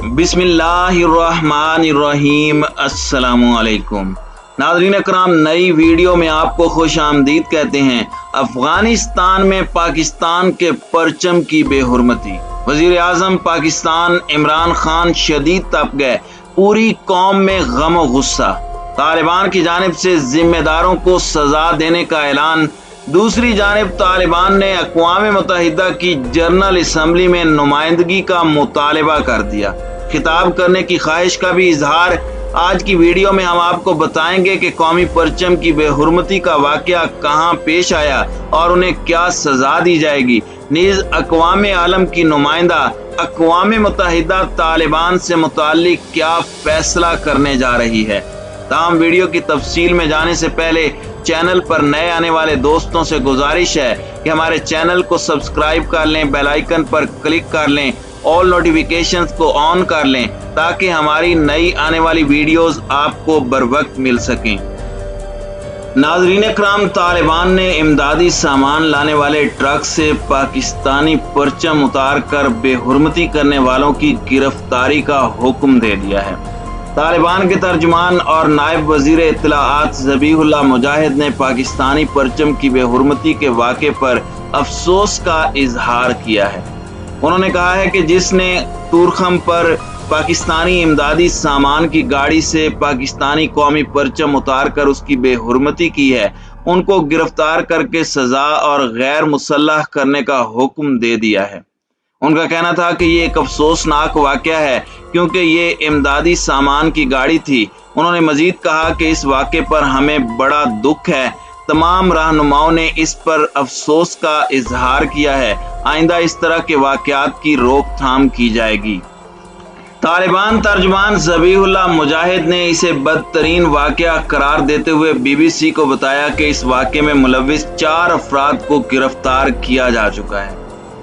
बिस्मिल्लाहिर्रहमानिर्रहीम। अस्सलामुअलैकुम नाज़रीन अकराम, नई वीडियो में आपको खुश आमदीद कहते हैं। अफगानिस्तान में पाकिस्तान के परचम की बेहुरमती। वज़ीर आज़म पाकिस्तान इमरान खान शदीद तप गए, पूरी कौम में गम और गुस्सा। तालिबान की जानिब से जिम्मेदारों को सजा देने का ऐलान। दूसरी जानिब तालिबान ने अक़वाम मुत्तहिदा की जनरल असम्बली में नुमाइंदगी का मुतालबा कर दिया। खिताब करने की ख्वाहिश का भी इजहार। आज की वीडियो में हम आपको बताएंगे कि कौमी परचम की बेहुरमती का वाक़या कहां पेश आया और उन्हें क्या सजा दी जाएगी। नीज़ अक़वाम आलम की नुमाइंदा अक़वाम मुत्तहिदा तालिबान से मुताल्लिक क्या फैसला करने जा रही है। ताहम वीडियो की तफसील में जाने से पहले चैनल पर नए आने वाले दोस्तों से गुजारिश है कि हमारे चैनल को सब्सक्राइब कर लें, बेल आइकन पर क्लिक कर लें, ऑल नोटिफिकेशंस को ऑन कर लें ताकि हमारी नई आने वाली वीडियोस आपको बर वक्त मिल सकें। नाज़रीन इकराम, तालिबान ने इमदादी सामान लाने वाले ट्रक से पाकिस्तानी परचम उतार कर बेहुरमती करने वालों की गिरफ्तारी का हुक्म दे दिया है। तालिबान के तर्जुमान और नायब वजीर इत्तलाआत ज़बीहुल्लाह मुजाहिद ने पाकिस्तानी परचम की बेहुरमती के वाक़े पर अफसोस का इजहार किया है। उन्होंने कहा है कि जिसने तूरखम पर पाकिस्तानी इमदादी सामान की गाड़ी से पाकिस्तानी कौमी परचम उतार कर उसकी बेहुरमती की है, उनको गिरफ्तार करके सजा और गैर मुसल्लह करने का हुक्म दे दिया है। उनका कहना था कि ये एक अफसोसनाक वाक़या है क्योंकि ये इमदादी सामान की गाड़ी थी। उन्होंने मजीद कहा कि इस वाक़े पर हमें बड़ा दुख है। तमाम रहनुमाओं ने इस पर अफसोस का इजहार किया है। आइंदा इस तरह के वाक़यात की रोकथाम की जाएगी। तालिबान तर्जुमान ज़बीहुल्लाह मुजाहिद ने इसे बदतरीन वाक़या करार देते हुए BBC को बताया कि इस वाक़े में मुलव्विस 4 अफराद को गिरफ्तार किया जा चुका है।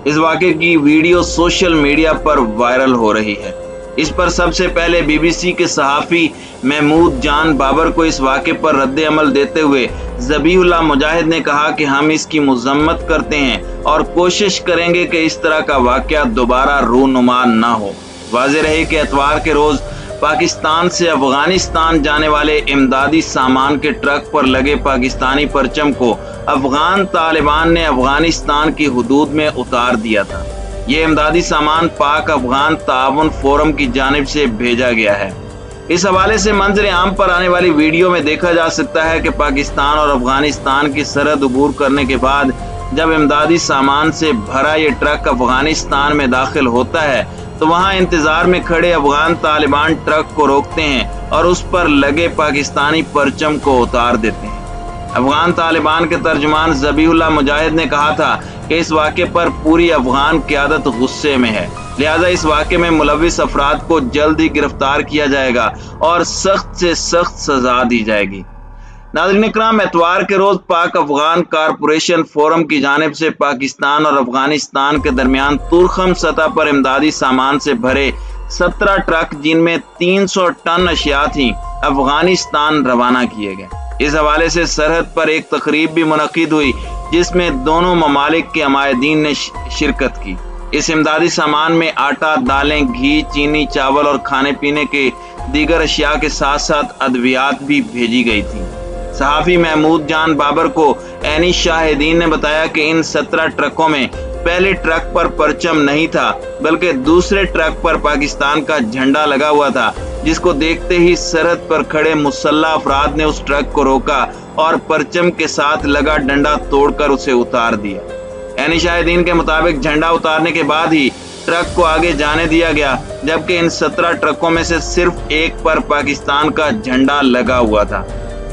इस वाक़े की वीडियो सोशल मीडिया पर वायरल हो रही है। इस पर सबसे पहले BBC के सहाफ़ी महमूद जान बाबर को इस वाक़े पर रद्द अमल देते हुए ज़बीहुल्लाह मुजाहिद ने कहा कि हम इसकी मज़म्मत करते हैं और कोशिश करेंगे कि इस तरह का वाक़या दोबारा रूनुमा न हो। वाज़ेह रहे कि एतवार के रोज़ पाकिस्तान से अफगानिस्तान जाने वाले इमदादी सामान के ट्रक पर लगे पाकिस्तानी परचम को अफगान तालिबान ने अफगानिस्तान की हुदूद में उतार दिया था। ये इमदादी सामान पाक अफगान ताउन फोरम की जानिब से भेजा गया है। इस हवाले से मंजर आम पर आने वाली वीडियो में देखा जा सकता है कि पाकिस्तान और अफगानिस्तान की सरहद अबूर करने के बाद जब इमदादी सामान से भरा ये ट्रक अफगानिस्तान में दाखिल होता है तो वहां इंतजार में खड़े अफगान तालिबान ट्रक को रोकते हैं और उस पर लगे पाकिस्तानी परचम को उतार देते हैं। अफगान तालिबान के तर्जुमान ज़बीहुल्लाह मुजाहिद ने कहा था कि इस वाक़े पर पूरी अफगान क़यादत गुस्से में है, लिहाजा इस वाक़े में मुलव्विस अफराद को जल्द ही गिरफ्तार किया जाएगा और सख्त से सख्त सजा दी जाएगी। नाज़रीन इकराम, एतवार के रोज पाक अफगान कारपोरेशन फोरम की जानिब से पाकिस्तान और अफगानिस्तान के दरमियान तुरखम सतह पर इमदादी सामान से भरे 17 ट्रक जिनमें 300 टन अशिया थी अफगानिस्तान रवाना किए गए। इस हवाले से सरहद पर एक तकरीब भी मुनक्किद हुई जिसमें दोनों ममालिक के अमायदीन ने शिरकत की। इस इमदादी सामान में आटा, दालें, घी, चीनी, चावल और खाने पीने के दीगर अशिया के साथ साथ अद्वियात भी भेजी गई थी। सहाफ़ी महमूद जान बाबर को ऐनी शाहिदीन ने बताया कि इन 17 ट्रकों में पहले ट्रक पर परचम नहीं था बल्कि दूसरे ट्रक पर पाकिस्तान का झंडा लगा हुआ था, जिसको देखते ही सरहद पर खड़े मुसल्लह अफराद ने उस ट्रक को रोका और परचम के साथ लगा डंडा तोड़कर उसे उतार दिया। ऐनी शाहिदीन के मुताबिक झंडा उतारने के बाद ही ट्रक को आगे जाने दिया गया, जबकि इन 17 ट्रकों में से सिर्फ एक पर पाकिस्तान का झंडा लगा हुआ था।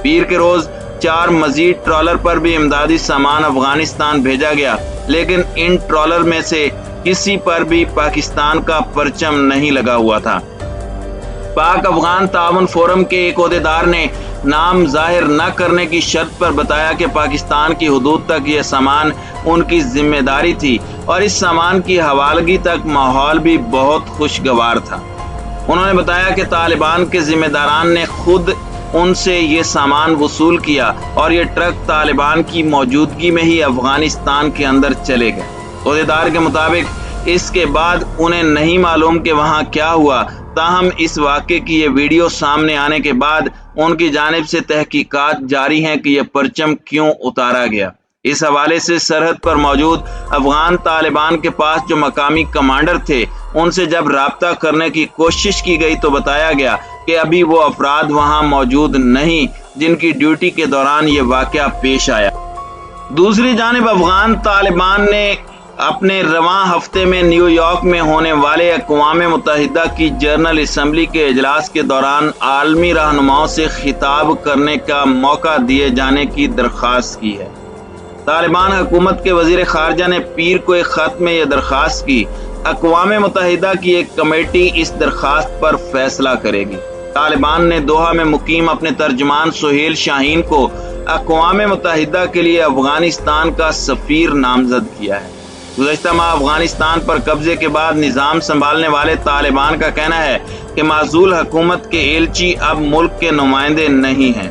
पीर के रोज 4 मजीद ट्रॉलर पर भी इमदादी सामान अफगानिस्तान भेजा गया, लेकिन इन ट्रॉलर में से किसी पर भी पाकिस्तान का परचम नहीं लगा हुआ था। पाक अफगान ताउन फोरम के एक ओहदेदार ने नाम जाहिर न करने की शर्त पर बताया कि पाकिस्तान की हुदूद तक यह सामान उनकी जिम्मेदारी थी और इस सामान की हवालगी तक माहौल भी बहुत खुशगवार था। उन्होंने बताया कि तालिबान के जिम्मेदारान ने खुद उनसे ये सामान वसूल किया और ये ट्रक तालिबान की मौजूदगी में ही अफगानिस्तान के अंदर चले गए। ओहदेदार के मुताबिक اس کے بعد انہیں نہیں معلوم کہ وہاں کیا ہوا، تاہم اس واقعے کی یہ ویڈیو سامنے آنے کے بعد ان کی جانب سے تحقیقات جاری ہیں کہ یہ پرچم کیوں اتارا گیا۔ اس حوالے سے سرحد پر موجود افغان طالبان کے پاس جو مقامی کمانڈر تھے، ان سے جب رابطہ کرنے کی کوشش کی گئی تو بتایا گیا کہ ابھی وہ افراد وہاں موجود نہیں جن کی ڈیوٹی کے دوران یہ واقعہ پیش آیا۔ دوسری جانب افغان طالبان نے اپنے رواں ہفتے میں نیو یارک میں ہونے والے اقوام متحدہ کی جنرل اسمبلی کے اجلاس کے دوران عالمی رہنماؤں سے خطاب کرنے کا موقع دیے جانے کی درخواست کی ہے۔ طالبان حکومت کے وزیر خارجہ نے پیر کو ایک خط میں یہ درخواست کی۔ اقوام متحدہ کی ایک کمیٹی اس درخواست پر فیصلہ کرے گی۔ طالبان نے دوحہ میں مقیم اپنے ترجمان سہیل شاہین کو اقوام متحدہ کے لیے افغانستان کا سفیر نامزد کیا ہے۔ گزشتہ ماہ افغانستان پر قبضے کے بعد نظام سنبھالنے والے طالبان کا کہنا ہے کہ معزول حکومت کے ایلچی اب ملک کے نمائندے نہیں ہیں۔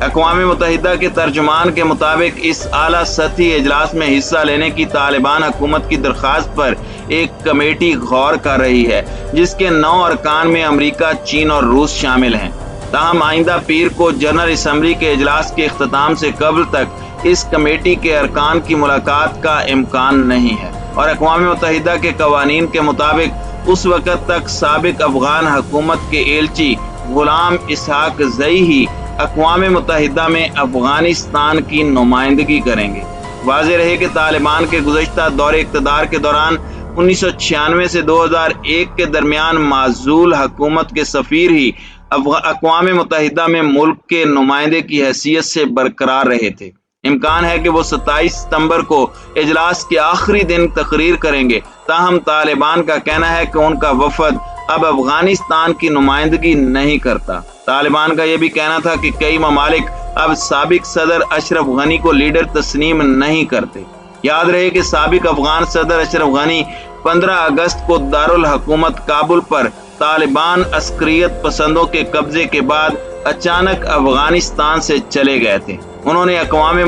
اقوام متحدہ کے ترجمان کے مطابق اس اعلیٰ سطحی اجلاس میں حصہ لینے کی طالبان حکومت کی درخواست پر ایک کمیٹی غور کر رہی ہے، جس کے 9 ارکان میں امریکہ، چین اور روس شامل ہیں۔ تاہم آئندہ پیر کو جنرل اسمبلی کے اجلاس کے اختتام سے قبل تک اس کمیٹی کے ارکان کی ملاقات کا امکان نہیں ہے، اور اقوام متحدہ کے قوانین کے مطابق اس وقت تک سابق افغان حکومت کے ایلچی غلام اسحاق زئی ہی اقوام متحدہ میں افغانستان کی نمائندگی کریں گے۔ واضح رہے کہ طالبان کے گزشتہ دور اقتدار کے دوران 1996 سے 2001 کے درمیان معزول حکومت کے سفیر ہی اقوام متحدہ میں ملک کے نمائندے کی حیثیت سے برقرار رہے تھے۔ امکان ہے کہ وہ 27 ستمبر کو اجلاس کے آخری دن تقریر کریں گے، تاہم طالبان کا کہنا ہے کہ ان کا وفد اب افغانستان کی نمائندگی نہیں کرتا۔ طالبان کا یہ بھی کہنا تھا کہ کئی ممالک اب سابق صدر اشرف غنی کو لیڈر تسلیم نہیں کرتے۔ یاد رہے کہ سابق افغان صدر اشرف غنی 15 اگست کو دارالحکومت کابل پر طالبان عسکریت پسندوں کے قبضے کے بعد اچانک افغانستان سے چلے گئے تھے۔ انہوں نے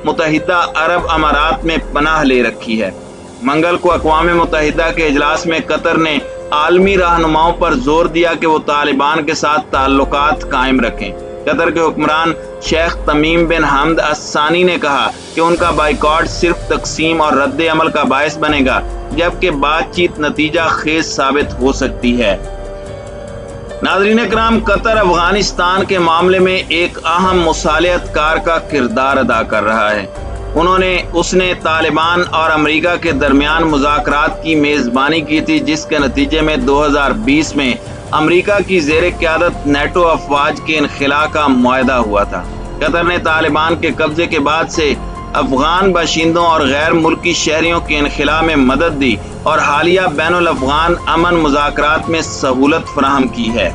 متحدہ عرب امارات میں پناہ لے رکھی ہے۔ منگل کو اقوام متحدہ کے اجلاس میں قطر نے عالمی رہنماؤں پر زور دیا کہ وہ طالبان کے ساتھ تعلقات قائم رکھیں۔ قطر کے حکمران شیخ تمیم بن حمد الثانی نے کہا کہ ان کا بائیکاٹ صرف تقسیم اور رد عمل کا باعث بنے گا، جبکہ بات چیت نتیجہ خیز ثابت ہو سکتی ہے۔ ناظرین اکرام، قطر افغانستان کے معاملے میں ایک اہم مصالحت کار کا کردار ادا کر رہا ہے۔ اس نے طالبان اور امریکہ کے درمیان مذاکرات کی میزبانی کی تھی، جس کے نتیجے میں 2020 میں امریکہ کی زیر قیادت نیٹو افواج کے انخلاء کا معاہدہ ہوا تھا۔ قطر نے طالبان کے قبضے کے بعد سے افغان باشندوں اور غیر ملکی شہریوں کے انخلاء میں مدد دی اور حالیہ بین الافغان امن مذاکرات میں سہولت فراہم کی ہے۔